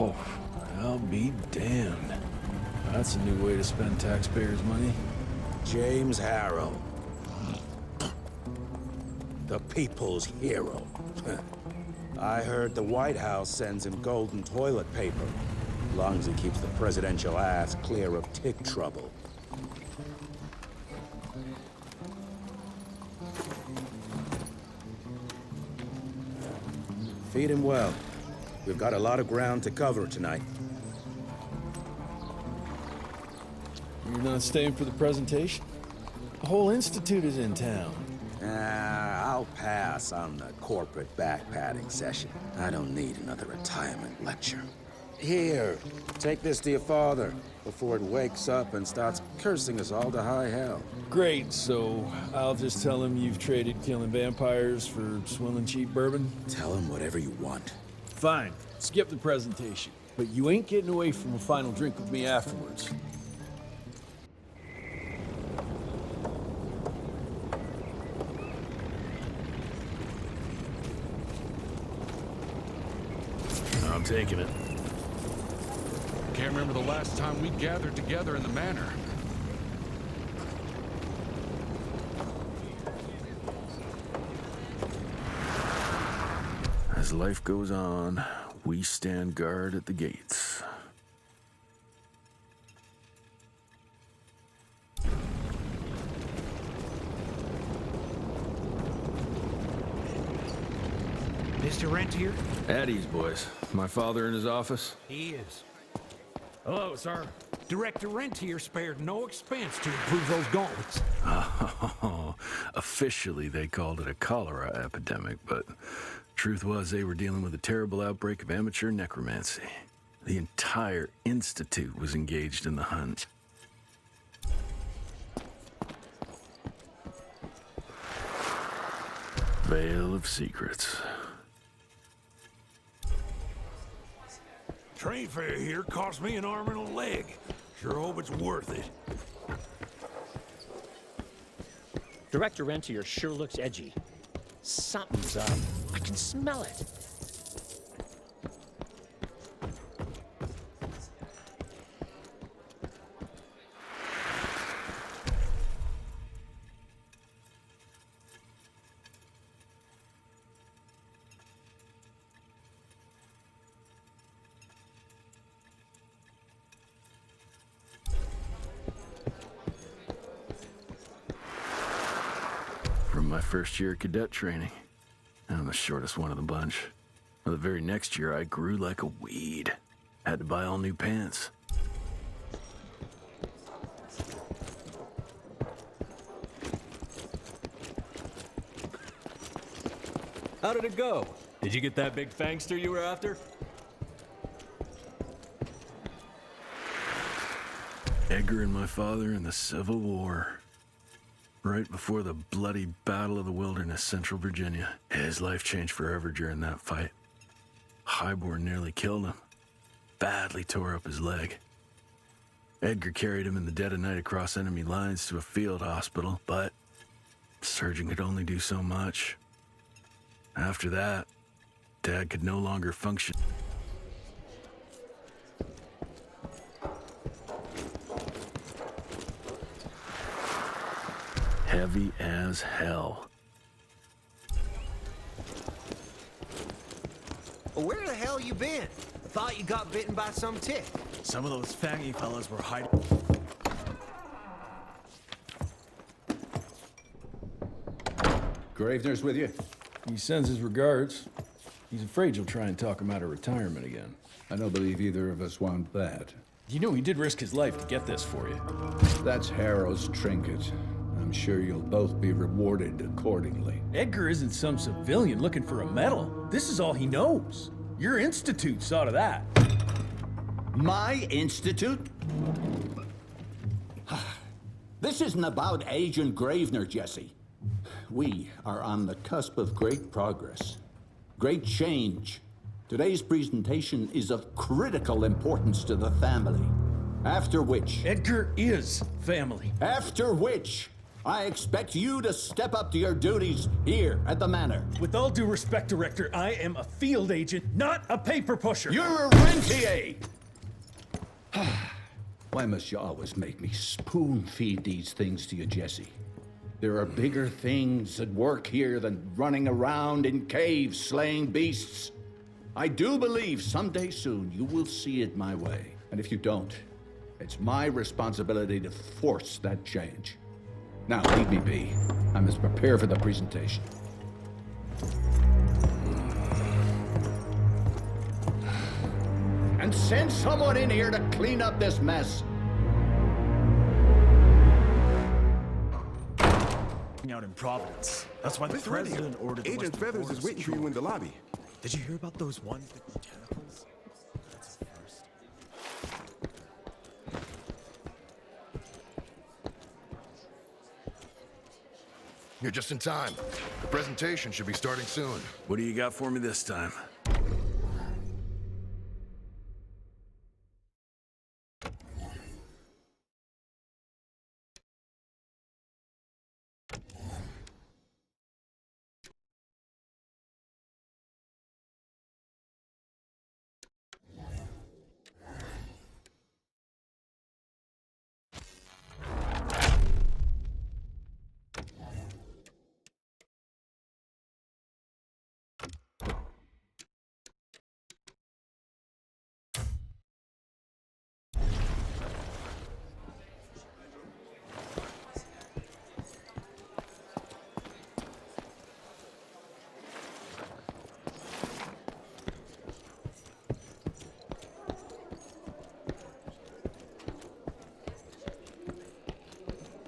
Oh, I'll be damned. That's a new way to spend taxpayers' money. James Harrow. The people's hero. I heard the White House sends him golden toilet paper. As long as he keeps the presidential ass clear of tick trouble. Feed him well. We've got a lot of ground to cover tonight. You're not staying for the presentation? The whole institute is in town. I'll pass on the corporate backpatting session. I don't need another retirement lecture. Here, take this to your father before it wakes up and starts cursing us all to high hell. Great, so I'll just tell him you've traded killing vampires for swilling cheap bourbon? Tell him whatever you want. Fine, skip the presentation. But you ain't getting away from a final drink with me afterwards. I'm taking it. Can't remember the last time we gathered together in the manor. As life goes on, we stand guard at the gates. Mr. Rentier? At ease, boys. My father in his office? He is. Hello, sir. Director Rentier spared no expense to improve those gauntlets. Oh, officially they called it a cholera epidemic, but truth was they were dealing with a terrible outbreak of amateur necromancy. The entire institute was engaged in the hunt. Veil of secrets. Train fare here cost me an arm and a leg. Sure hope it's worth it. Director Rentier sure looks edgy. Something's up. I can smell it. From my first year of cadet training. I'm the shortest one of the bunch. Well, the very next year, I grew like a weed. Had to buy all new pants. How did it go? Did you get that big fangster you were after? Edgar and my father in the Civil War. Right before the bloody Battle of the Wilderness, Central Virginia. His life changed forever during that fight. Highborn nearly killed him. Badly tore up his leg. Edgar carried him in the dead of night across enemy lines to a field hospital, but the surgeon could only do so much. After that, Dad could no longer function. Heavy as hell. Where the hell you been? Thought you got bitten by some tick. Some of those fangy fellas were hiding. Gravener's with you? He sends his regards. He's afraid you'll try and talk him out of retirement again. I don't believe either of us want that. You know he did risk his life to get this for you. That's Harrow's trinket. I'm sure you'll both be rewarded accordingly. Edgar isn't some civilian looking for a medal. This is all he knows. Your institute saw to that. My institute? This isn't about Agent Gravener, Jesse. We are on the cusp of great progress, great change. Today's presentation is of critical importance to the family. After which... Edgar is family. After which, I expect you to step up to your duties here at the manor. With all due respect, Director, I am a field agent, not a paper pusher. You're a rentier! Why must you always make me spoon-feed these things to you, Jesse? There are bigger things at work here than running around in caves slaying beasts. I do believe someday soon you will see it my way. And if you don't, it's my responsibility to force that change. Now, leave me be. I must prepare for the presentation. And send someone in here to clean up this mess. Out in Providence. That's why the president ordered the Agent Feathers is waiting for you in the lobby. Did you hear about those ones with tentacles? That's the first. You're just in time. The presentation should be starting soon. What do you got for me this time?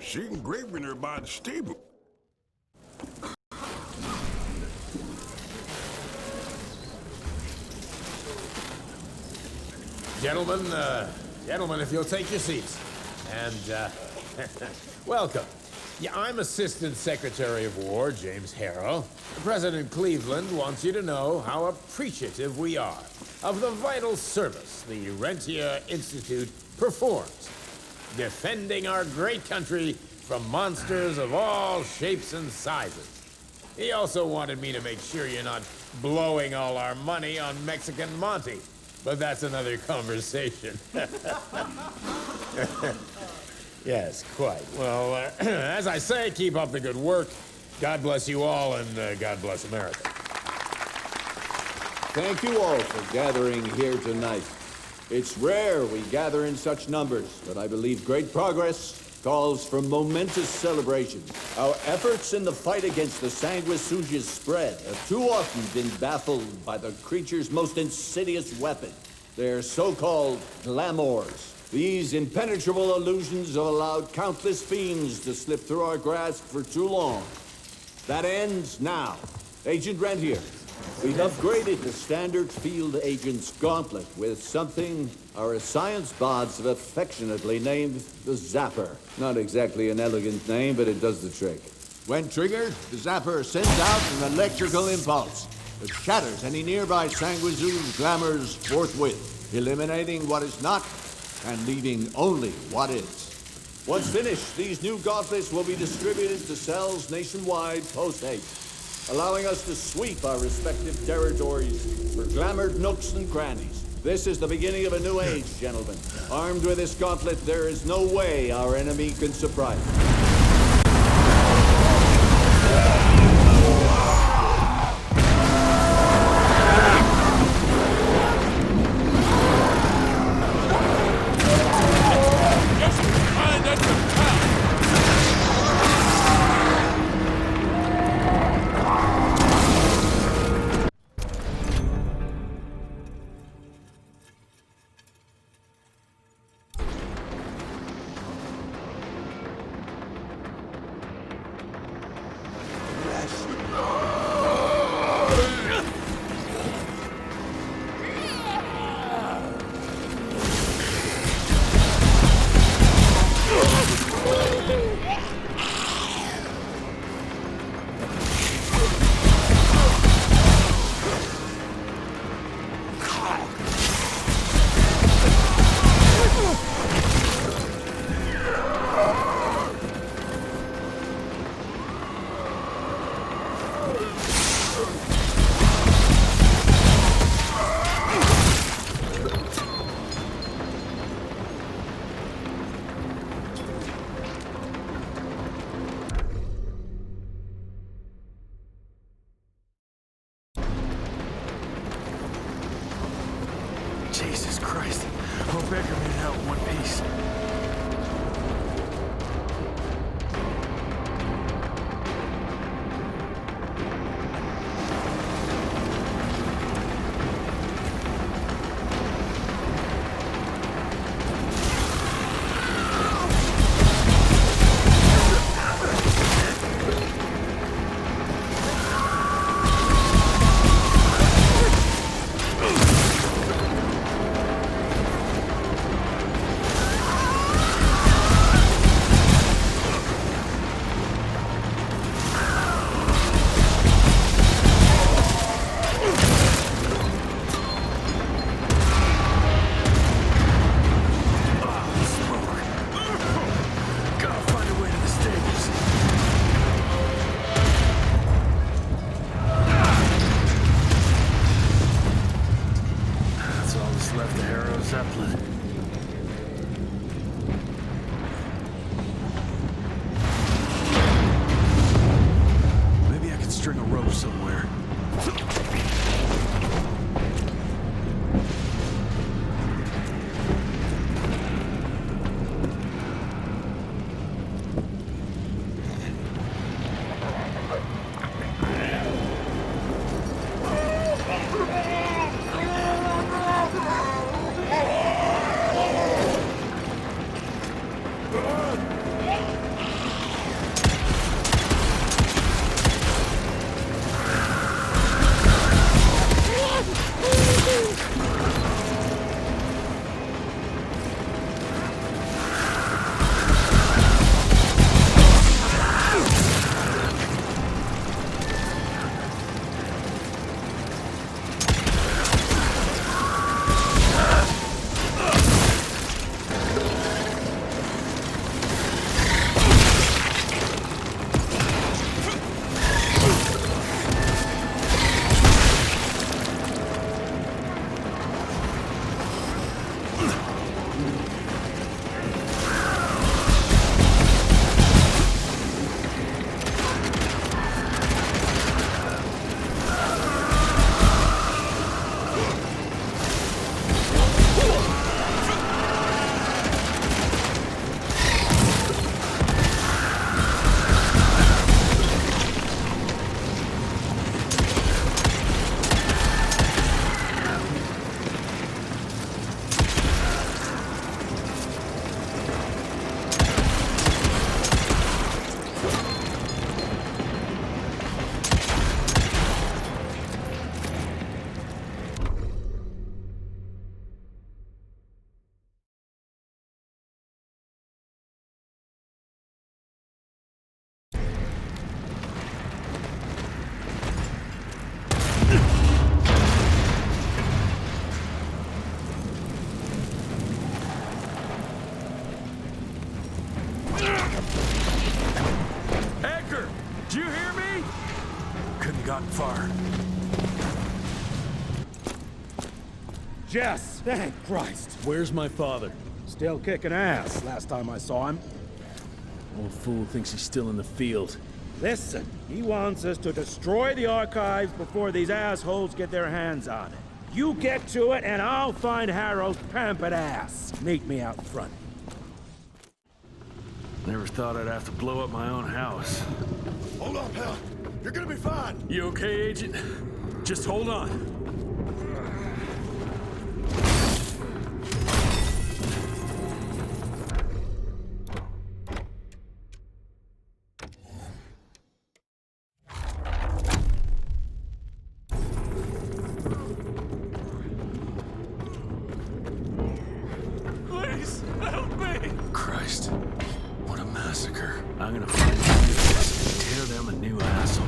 She engraving her by the stable. Gentlemen, if you'll take your seats. And, welcome. Yeah, I'm Assistant Secretary of War, James Harrow. President Cleveland wants you to know how appreciative we are of the vital service the Rentier Institute performs, defending our great country from monsters of all shapes and sizes. He also wanted me to make sure you're not blowing all our money on Mexican Monty, but that's another conversation. Yes, quite. Well, as I say, keep up the good work. God bless you all, and God bless America. Thank you all for gathering here tonight. It's rare we gather in such numbers, but I believe great progress calls for momentous celebration. Our efforts in the fight against the sanguisuga's spread have too often been baffled by the creature's most insidious weapon, their so-called glamours. These impenetrable illusions have allowed countless fiends to slip through our grasp for too long. That ends now. Agent Rentier, we've upgraded the standard field agent's gauntlet with something our science bots have affectionately named the Zapper. Not exactly an elegant name, but it does the trick. When triggered, the Zapper sends out an electrical impulse that shatters any nearby sanguisuga's glamours forthwith, eliminating what is not and leaving only what is. Once finished, these new gauntlets will be distributed to cells nationwide post-haste, allowing us to sweep our respective territories for glamored nooks and crannies. This is the beginning of a new age, gentlemen. Armed with this gauntlet, there is no way our enemy can surprise us. Edgar, did you hear me? Couldn't have gotten far. Jess, thank Christ. Where's my father? Still kicking ass last time I saw him. Old fool thinks he's still in the field. Listen, he wants us to destroy the archives before these assholes get their hands on it. You get to it, and I'll find Harold's pampered ass. Meet me out front. Never thought I'd have to blow up my own house. Hold up, pal. You're gonna be fine. You okay, Agent? Just hold on. Please, help me! Christ, what a massacre. I'm gonna find this and tear them a new asshole.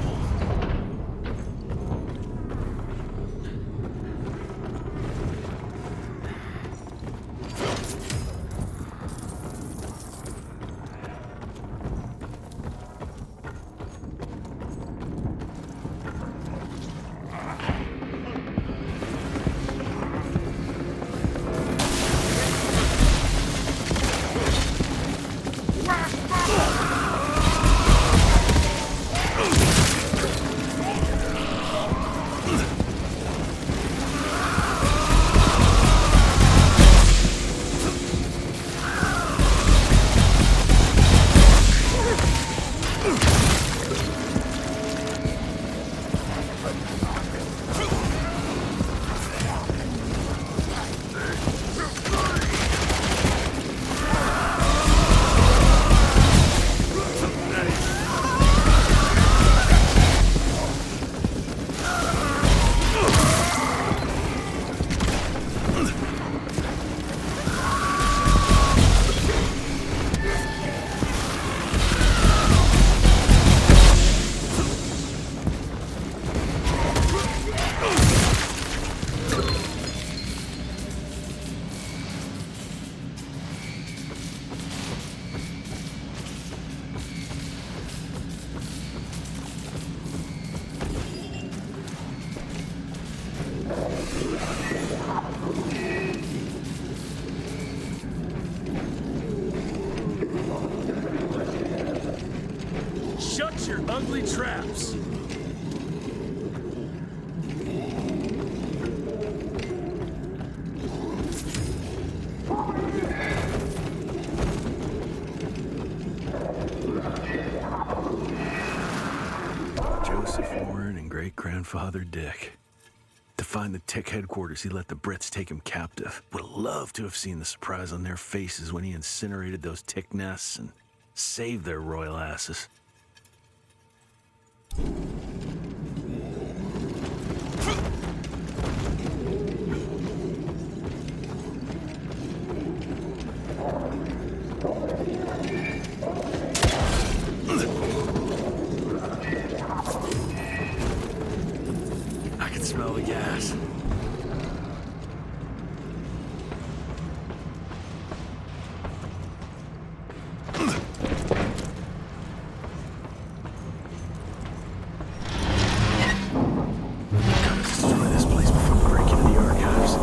Shut your ugly traps! Joseph Warren and great-grandfather Dick. To find the Tick headquarters, he let the Brits take him captive. Would have loved to have seen the surprise on their faces when he incinerated those Tick nests and saved their royal asses. I can smell the gas. Gotta destroy this place before we break into the archives.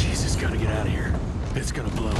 Jesus, gotta get out of here. It's gonna blow.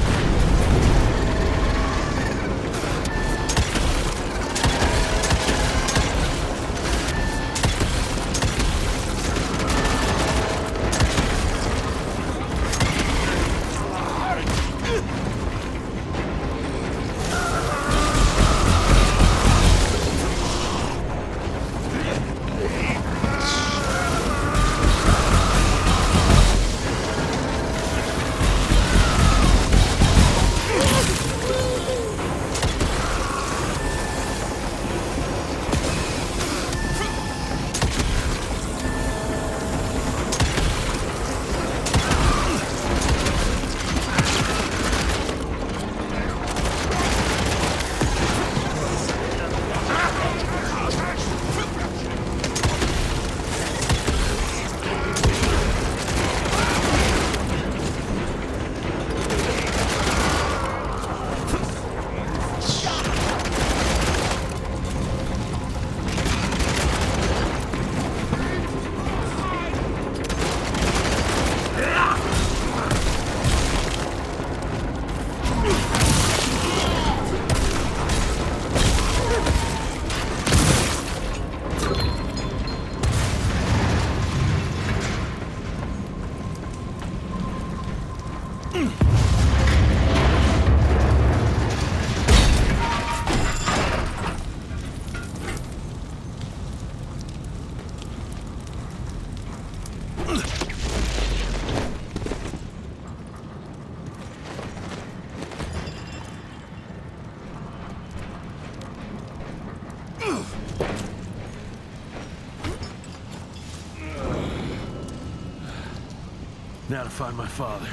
Now to find my father.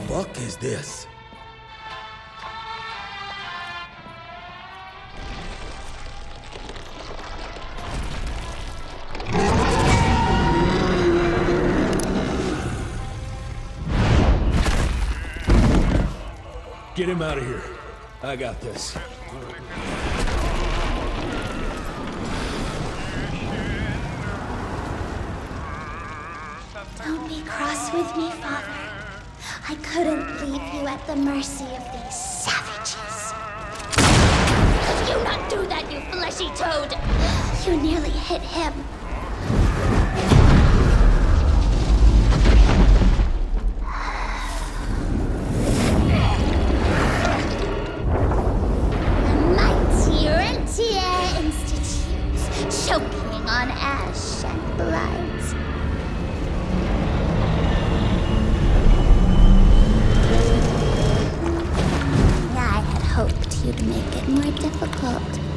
Fuck is this? Get him out of here. I got this. Don't be cross with me, Father. I couldn't leave you at the mercy of these savages. Could you not do that, you fleshy toad? You nearly hit him. Mighty Rentier Institute, choking on ash and blood. I had hoped you'd make it more difficult.